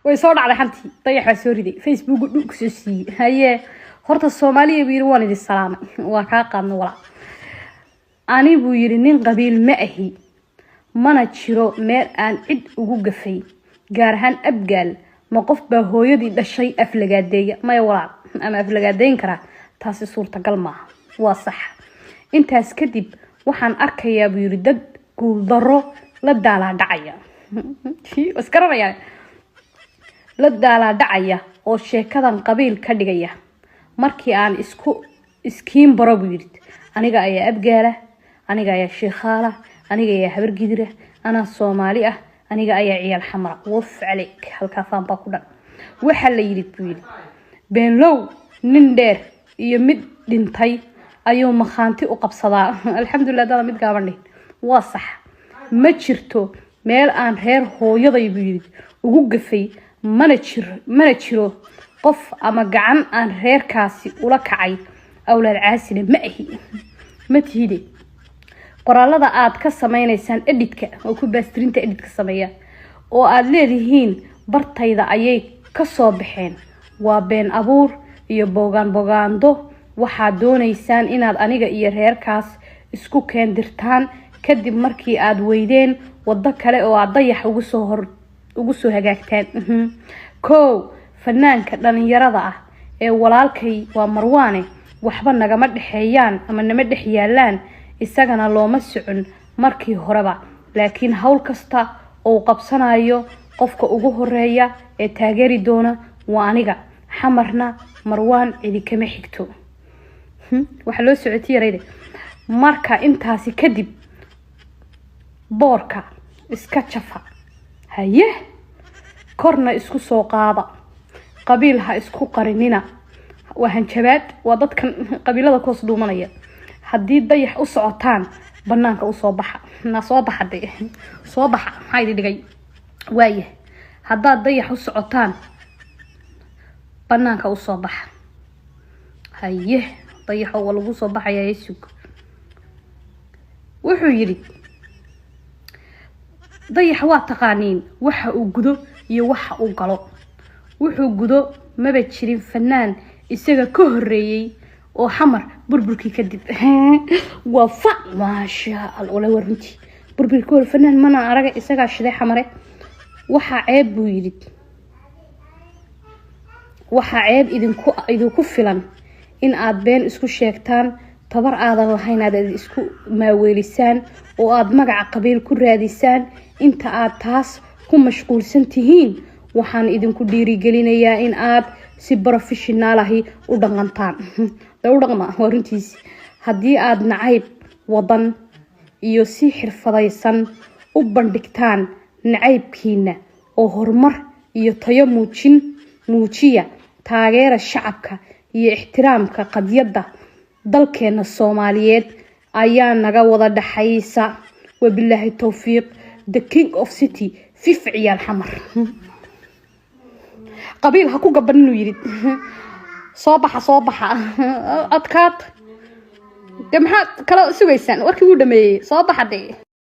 ويصور على حنتي طيح سوري دي فيسبوك دوكسوسي هي horta Soomaaliya biir waan idin salaamay waa ka qaadno wala ani buu yiri nin qabiil ma ahi mana jiro meel aan cid ugu gafay gaar ahaan abgaal ma qof baa hooyadii dhashay aflagaadeeya ma wala ama aflagaadeyn kara taasi suurtagal ma waa sax intaas kadib waxaan arkayaa buu yiri dad guul daro la daala dhacaya waskaraya la daala dhacaya oo sheekadan qabiil ka dhigaya markii aan iskiin baro buu yiri aniga ayaa abgaala aniga ayaa sheekhala aniga ayaa habar gidira ana Soomaali ah aniga ayaa ciyaal xamra waf caleek halka faan ba ku dhan waxa la yiri buu yiri been low nin dheer iyo mid dhintay ayuu maxaanti u qabsadaa alxamdulillah dada mid gaabanay waa sax ma jirto meel aan reer hooyaday buu yiri ugu gafay mana jiro qof ama gacan aan reerkaasi ula kacay awlaad caasina ma ahi ma tiide qoraalada aad ka sameeynaysan editka oo ku baastirinta editka sameeya oo aad leedihiin bartayda ayay ka soo baxeen waa been abuur iyo bogaando waxa doonaysaan inaad aniga iyo reerkaas isku keendirtaan kadib markii aad weydeen wada kale oo aad dayax ugu soo hagaagtaan fanaanka dhalinyarada ah ee walaalkay waa Marwaane waxba nagama dhaxeeyaan ama nama dhaxyaalaan isagana looma socon markii horeba laakiin hawl kasta oo qabsanayo qofka ugu horeeya ee taageeri doona waa aniga xamarna Marwaan cidi kama xigto waxa loo socotiyay marka intaasi kadib boorka iska jafa haye korna isku soo qaada qabiilha isku qarinina waxaan jabaad waa dadkan qabiilada koos dhuumanaya hadii dayax u socotaan banaanka u soo baxa na soo baxday soo baxa haydi dhigay waaye hadaa dayax u socotaan banaanka u soo baxa haye dayax oo lagu soo baxaya isug wuxuu yiri dayax waa taqaaniin waxa uu gudo iyo waxa uu galo wuxuu gudo maba jirin fanaan isaga ka horeeyay oo xamar burburkii kadib waa fa ma sha Allah wala warinti burburkii hore fanaan mana araga isaga shiday xamare waxa ceeb buu yiri waxa ceeb idinku filan in aad been isku sheegtaan tabar aadan lahayn aad isku maaweelisaan oo aad magac qabiil ku raadisaan inta aad taas ku mashquulsan tihiin waxaan idinku dhiirigelinayaa in aad si professional ah u dhaqantaan u dhaqma warintiis hadii aad nacayb wadan iyo si xirfadaysan u bandhigtaan nacaybkiina oo horumar iyo tayo muujiya taageera shacabka iyo ixtiraamka qadiyada dalkeena Soomaaliyeed ayaa naga wada dhaxaysa wabillahi tawfiiq the king of city ciyaal xamar qabiil ha ku gaban yiri soo baxa adkaad maxaa kala sugaysan warkii uu dhameeyay soo baxday